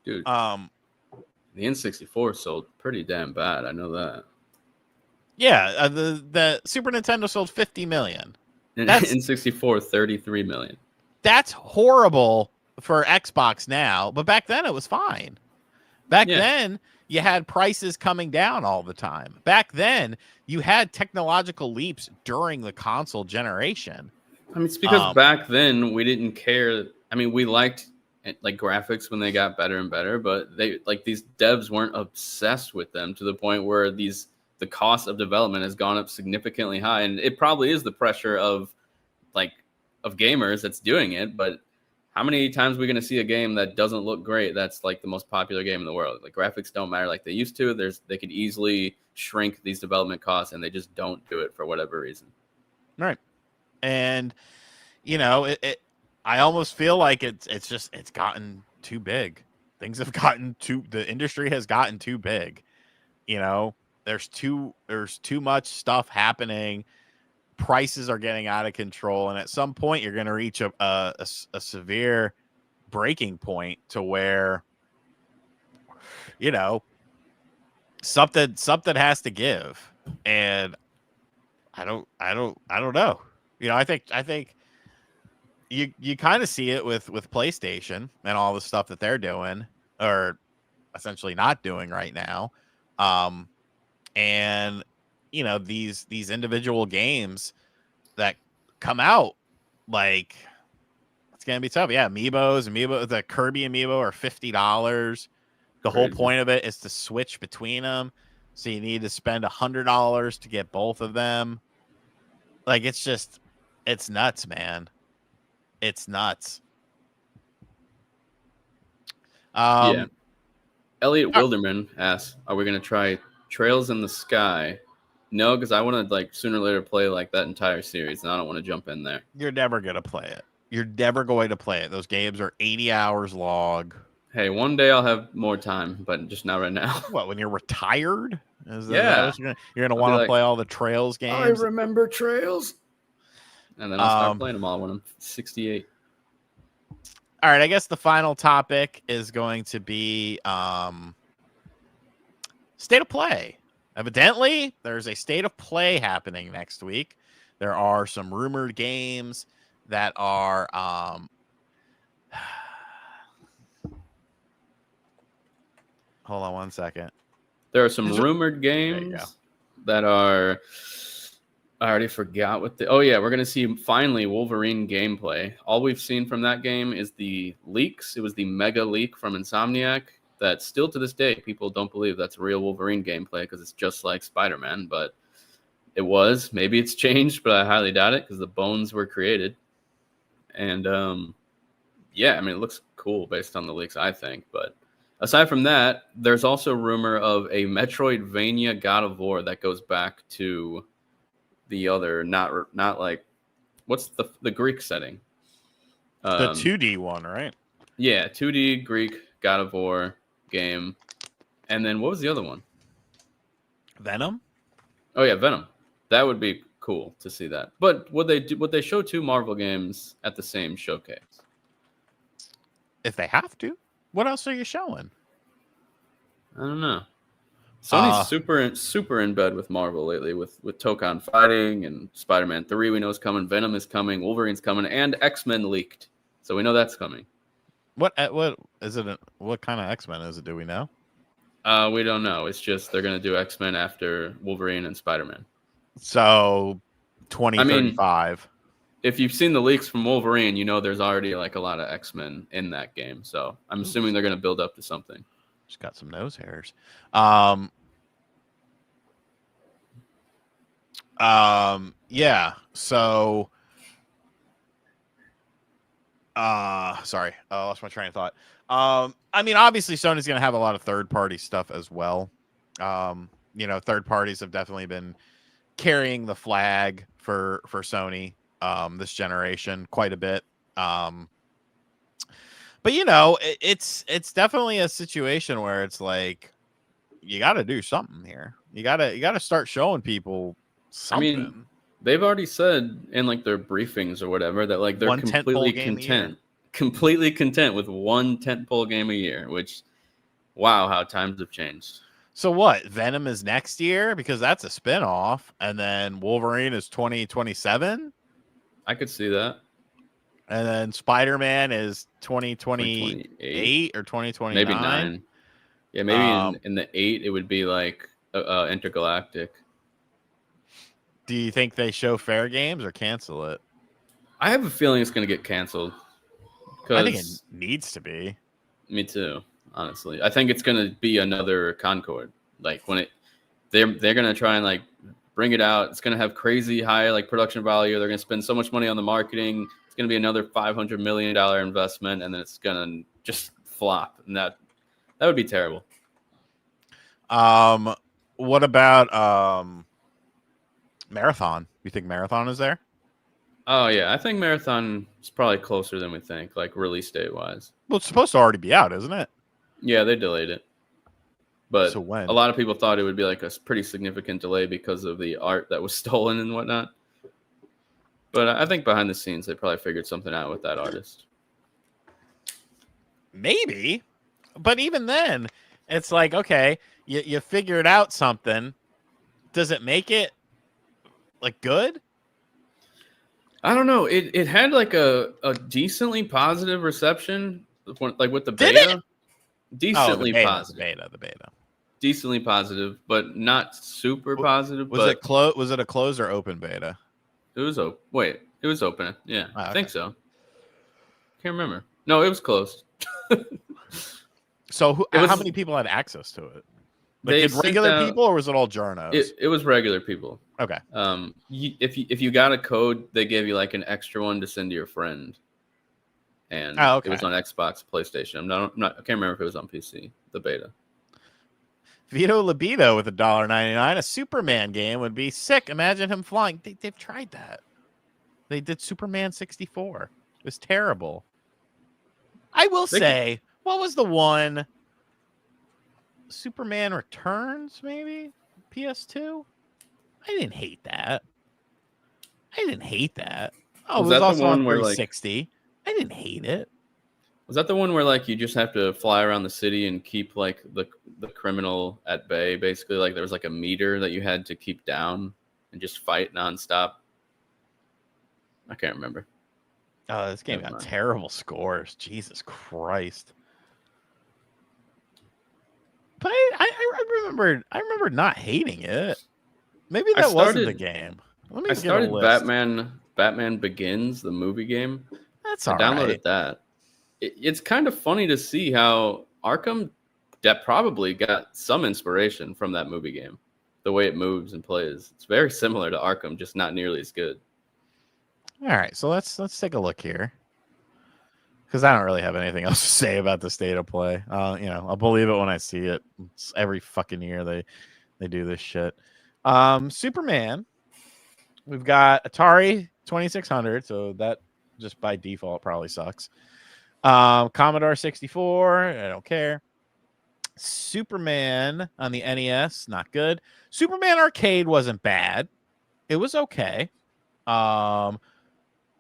Dude, um, the N64 sold pretty damn bad. I know that. yeah, the Super Nintendo sold 50 million. And That's N64, 33 million. that's horrible for Xbox now, but back then it was fine. Back Yeah. then, you had prices coming down all the time. Back then, you had technological leaps during the console generation. I mean, it's because back then we didn't care. I mean, we liked like graphics when they got better and better, but they like these devs weren't obsessed with them to the point where the cost of development has gone up significantly high, and it probably is the pressure of gamers that's doing it. But how many times are we going to see a game that doesn't look great that's like the most popular game in the world? Like graphics don't matter like they used to. They could easily shrink these development costs, and they just don't do it for whatever reason. Right. And I almost feel like it's gotten too big. Things have gotten the industry has gotten too big. There's too much stuff happening. Prices are getting out of control, and at some point you're going to reach a severe breaking point to where something has to give. And I don't know. I think you kind of see it with PlayStation and all the stuff that they're doing or essentially not doing right now. And these individual games that come out, like, it's gonna be tough. Yeah, the Kirby amiibo are $50. The whole Crazy. point of it is to switch between them, so you need to spend $100 to get both of them. Like, it's nuts, man. It's nuts. Yeah. Elliot uh, Wilderman asks, "Are we going to try Trails in the Sky?" No, because I want to like sooner or later play like that entire series, and I don't want to jump in there. You're never gonna play it. You're never going to play it. Those games are 80 hours long. Hey, one day I'll have more time, but just not right now. What, when you're retired? Is that Yeah, what you're gonna I'll be want to like, play all the Trails I games? remember Trails. And then I'll start playing them all when I'm 68. All right, I guess the final topic is going to be state of play. Evidently, there's a state of play happening next week. There are some rumored games that are hold on one second. There are some rumored games that are. I already forgot what the. Oh yeah, we're gonna see finally Wolverine gameplay. All we've seen from that game is the leaks. It was the mega leak from Insomniac that still to this day people don't believe that's real Wolverine gameplay because it's just like Spider-Man. But it was. Maybe it's changed, but I highly doubt it because the bones were created. And yeah, I mean it looks cool based on the leaks, I think. But aside from that, there's also rumor of a Metroidvania God of War that goes back to the other, not like what's the Greek setting? The 2D one, right? Yeah, 2D Greek God of War game. And then what was the other one? Venom? Oh yeah, Venom. That would be cool to see that. But would they show 2 Marvel games at the same showcase? If they have to. What else are you showing? I don't know. Sony's super in bed with Marvel lately with Tokon fighting and Spider-Man 3 we know is coming, Venom is coming, Wolverine's coming, and X-Men leaked. So we know that's coming. What is it? What kind of X-Men is it? Do we know? We don't know. It's just they're going to do X-Men after Wolverine and Spider-Man. So 2035. I mean, if you've seen the leaks from Wolverine, you know there's already like a lot of X-Men in that game. So I'm assuming they're going to build up to something. Just got some nose hairs. Yeah. So, sorry, I lost my train of thought. I mean, obviously, Sony's going to have a lot of third-party stuff as well. Third parties have definitely been carrying the flag for Sony this generation quite a bit. But it's definitely a situation where it's like you got to do something here. You got to start showing people something. I mean, they've already said in like their briefings or whatever that like they're completely content with one tentpole game a year, which wow, how times have changed. So what? Venom is next year because that's a spinoff, and then Wolverine is 2027. I could see that. And then Spider-Man is 2028 or 2029. Maybe 9. Yeah, maybe in the 8 it would be like intergalactic. Do you think they show Fair Games or cancel it? I have a feeling it's going to get canceled. I think it needs to be. Me too, honestly. I think it's going to be another Concord. Like when they're going to try and like bring it out. It's going to have crazy high like production value. They're going to spend so much money on the marketing. It's going to be another $500 million investment, and then it's going to just flop. And that would be terrible. What about Marathon? You think Marathon is there? Oh yeah, I think Marathon is probably closer than we think, like release date wise. Well, it's supposed to already be out, isn't it? Yeah, they delayed it. But so when? A lot of people thought it would be like a pretty significant delay because of the art that was stolen and whatnot. But I think behind the scenes, they probably figured something out with that artist. Maybe. But even then, it's like, okay, you figured out something. Does it make it like good? I don't know. It had like a decently positive reception, like with the beta. Decently positive. The beta. Decently positive, but not super positive. Was it close? Was it a closed or open beta? It was open. Wait, it was open. Yeah, okay. I think so. Can't remember. No, it was closed. So how many people had access to it? Like, did regular people, or was it all journos? It was regular people. Okay. If you got a code, they gave you like an extra one to send to your friend. And It was on Xbox, PlayStation. I can't remember if it was on PC. The beta. Vito Libido with $1.99. A Superman game would be sick. Imagine him flying. They've tried that. They did Superman 64. It was terrible. I will say, what was the one? Superman Returns, maybe? PS2? I didn't hate that. Oh, Was it was that the also on one where like 360. I didn't hate it. was that the one where like you just have to fly around the city and keep like the criminal at bay? Basically, like there was like a meter that you had to keep down and just fight nonstop. I can't remember. Oh, this game Never got mind. terrible scores. Jesus Christ. But I remember not hating it. Maybe I that wasn't the started game. Let me I get a started list. Batman Begins, the movie game. That's I all right. downloaded that. It's kind of funny to see how Arkham that probably got some inspiration from that movie game. The way it moves and plays. It's very similar to Arkham, just not nearly as good. All right, so let's take a look here. Because I don't really have anything else to say about the state of play. I'll believe it when I see it. It's every fucking year they do this shit. Superman. We've got Atari 2600, so that just by default probably sucks. Commodore 64, I don't care. Superman on the NES, not good. Superman Arcade wasn't bad. It was okay.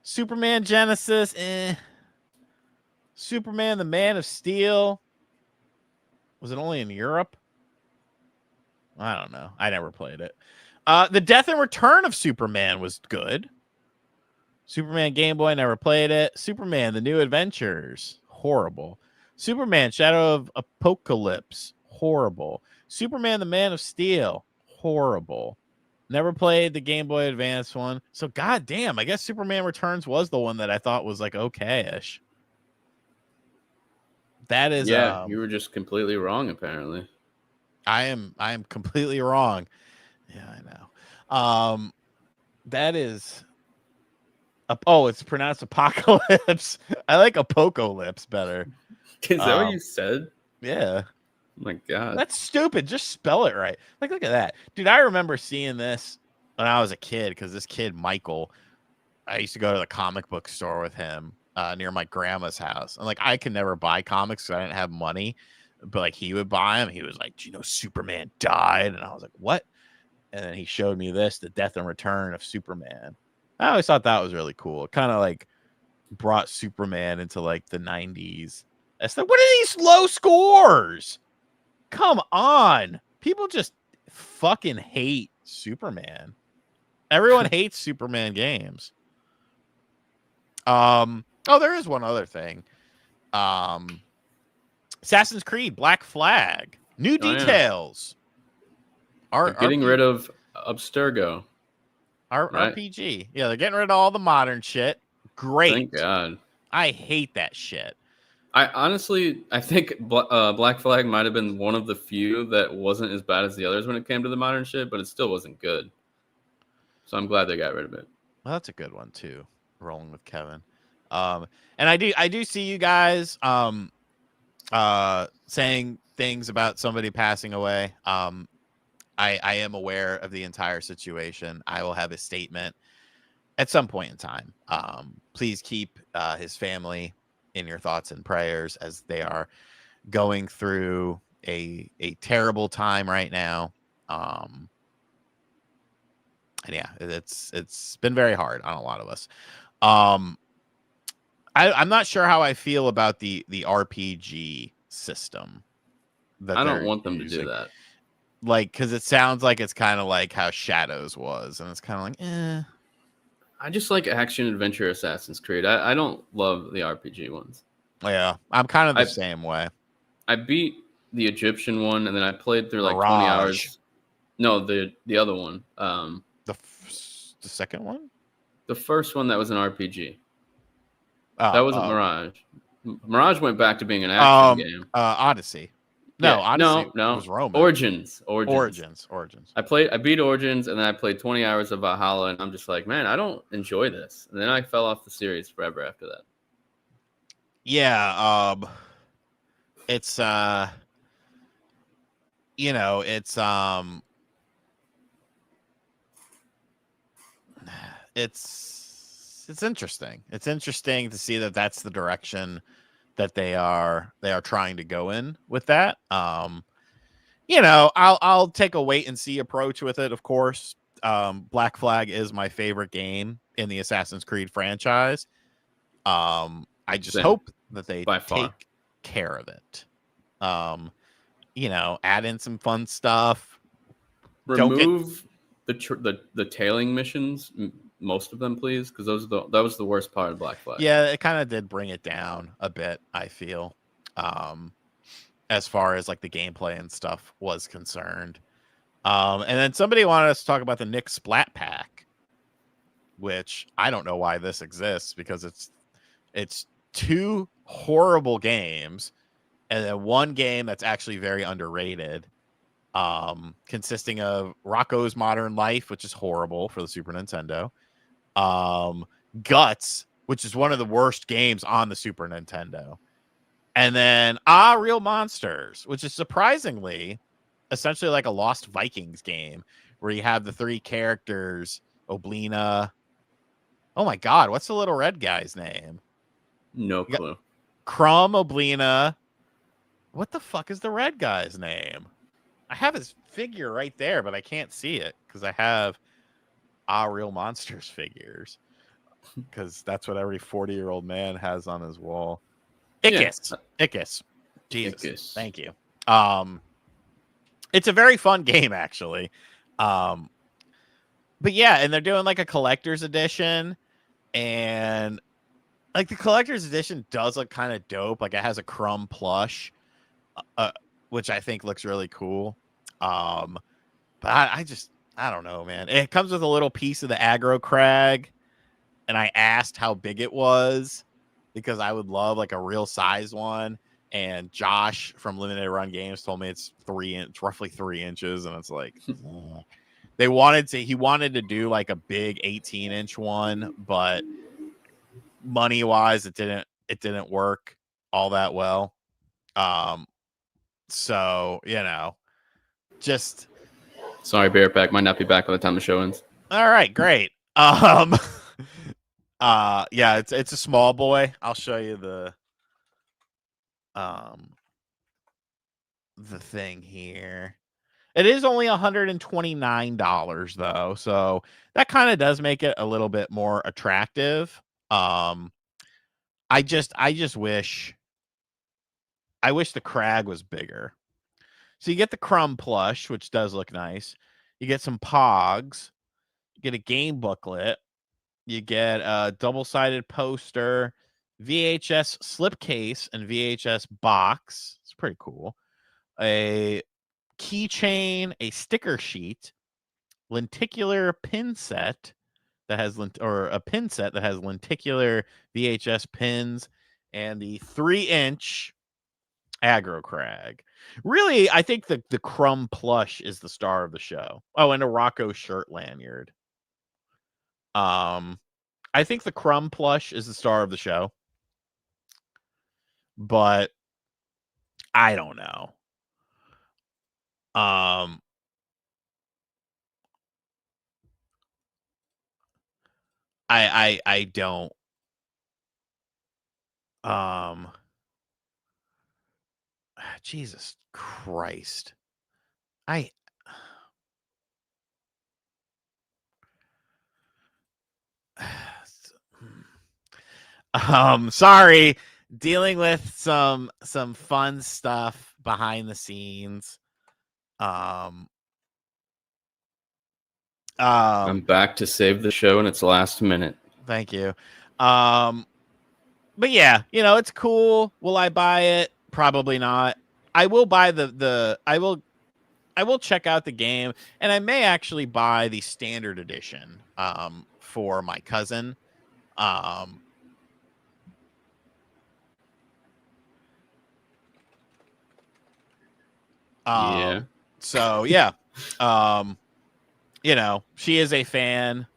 Superman Genesis, Superman the Man of Steel. Was it only in Europe? I don't know. I never played it. The Death and Return of Superman was good. Superman Game Boy, never played it. Superman The New Adventures, horrible. Superman Shadow of Apocalypse, horrible. Superman The Man of Steel, horrible. Never played the Game Boy Advance one. So goddamn, I guess Superman Returns was the one that I thought was like okay-ish. That is You were just completely wrong apparently. I am completely wrong. Yeah, I know. That is it's pronounced apocalypse. I like apocalypse better. Is that what you said? Yeah. Oh my God. That's stupid. Just spell it right. Like, look at that. Dude, I remember seeing this when I was a kid because this kid, Michael, I used to go to the comic book store with him near my grandma's house. And, like, I could never buy comics because I didn't have money. But, like, he would buy them. He was like, do you know Superman died? And I was like, what? And then he showed me this, The Death and Return of Superman. I always thought that was really cool. It kind of, like, brought Superman into, like, the 90s. It's like, what are these low scores? Come on. People just fucking hate Superman. Everyone hates Superman games. There is one other thing. Assassin's Creed Black Flag. New details. They're getting rid of Abstergo. Right? RPG. Yeah, they're getting rid of all the modern shit. Great. Thank God. I hate that shit. I think Black Flag might have been one of the few that wasn't as bad as the others when it came to the modern shit, but it still wasn't good. So I'm glad they got rid of it. Well, that's a good one too. Rolling with Kevin. And I do see you guys saying things about somebody passing away. I am aware of the entire situation. I will have a statement at some point in time. Please keep his family in your thoughts and prayers as they are going through a terrible time right now. And yeah, it's been very hard on a lot of us. I'm not sure how I feel about the RPG system. I don't want them to do that. Like, because it sounds like it's kind of like how Shadows was, and it's kind of like, I just like action adventure Assassin's Creed. I don't love the RPG ones. Yeah, I'm kind of the same way. I beat the Egyptian one, and then I played through like Mirage. 20 hours. No, the other one. The second one? The first one that was an RPG. That wasn't Mirage. Mirage went back to being an action game. Odyssey. No, yeah, Odyssey no. was Roman. Origins. I beat Origins, and then I played 20 hours of Valhalla, and I'm just like, man, I don't enjoy this. And then I fell off the series forever after that. Yeah, it's it's interesting. It's interesting to see that that's the direction that they are trying to go in with that. I'll take a wait and see approach with it. Of course, Black Flag is my favorite game in the Assassin's Creed franchise. I just Same. hope that they By far. take care of it. Add in some fun stuff. Remove the tailing missions, most of them, please, because that was the worst part of Black Flag. Yeah, it kind of did bring it down a bit, I feel, as far as like the gameplay and stuff was concerned. And then somebody wanted us to talk about the Nick Splat Pack, which I don't know why this exists, because it's 2 horrible games and then 1 game that's actually very underrated, consisting of Rocco's Modern Life, which is horrible for the Super Nintendo, Guts, which is one of the worst games on the Super Nintendo, and then Real Monsters, which is surprisingly essentially like a Lost Vikings game where you have the 3 characters, Oblina. Oh my God, what's the little red guy's name? No clue. Crumb, Oblina. What the fuck is the red guy's name? I have his figure right there, but I can't see it because I have Real Monsters figures, because that's what every 40-year-old man has on his wall. Icus. Yeah. Icus. Jesus. Icus. Thank you. It's a very fun game, actually. But yeah, and they're doing like a collector's edition, and like the collector's edition does look kind of dope. Like it has a Crumb plush, which I think looks really cool. But I don't know, man. It comes with a little piece of the aggro crag, and I asked how big it was because I would love like a real size one. And Josh from Limited Run Games told me it's roughly 3 inches, and it's like he wanted to do like a big 18-inch one, but money wise, it didn't work all that well. So just sorry, Bear Pack might not be back by the time the show ends. All right, great. Yeah, it's a small boy. I'll show you the thing here. It is only $129 though, so that kind of does make it a little bit more attractive. I just wish the crag was bigger. So you get the Crumb plush, which does look nice. You get some Pogs. You get a game booklet. You get a double-sided poster, VHS slipcase, and VHS box. It's pretty cool. A keychain, a sticker sheet, lenticular pin set that has a pin set that has lenticular VHS pins, and the 3-inch aggro crag. Really, I think the Crumb plush is the star of the show. Oh, and a Rocco shirt lanyard. I think the Crumb plush is the star of the show, but I don't know. I don't. Jesus Christ. Sorry, dealing with some fun stuff behind the scenes. I'm back to save the show in its last minute. Thank you. But yeah, it's cool. Will I buy it? Probably not. I will buy I will check out the game, and I may actually buy the standard edition for my cousin. Yeah. So yeah. She is a fan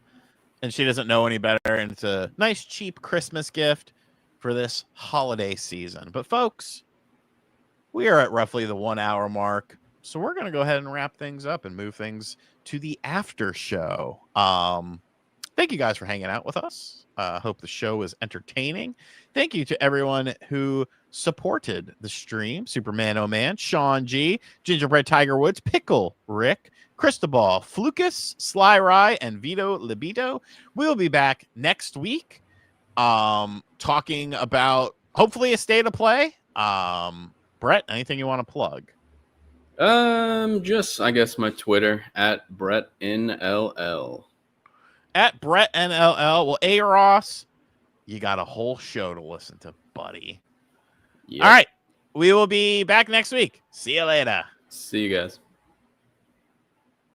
and she doesn't know any better, and it's a nice cheap Christmas gift for this holiday season. But folks, we are at roughly the 1 hour mark, so we're going to go ahead and wrap things up and move things to the after show. Thank you guys for hanging out with us. Hope the show was entertaining. Thank you to everyone who supported the stream. Superman Oh Man, Sean G, Gingerbread Tiger Woods, Pickle Rick, Cristobal, Flucus, Sly Rye, and Vito Libido. We'll be back next week talking about hopefully a state of play. Brett, anything you want to plug? Just I guess my Twitter at BrettNLL. At BrettNLL. Well, A Ross, you got a whole show to listen to, buddy. Yep. All right. We will be back next week. See you later. See you guys.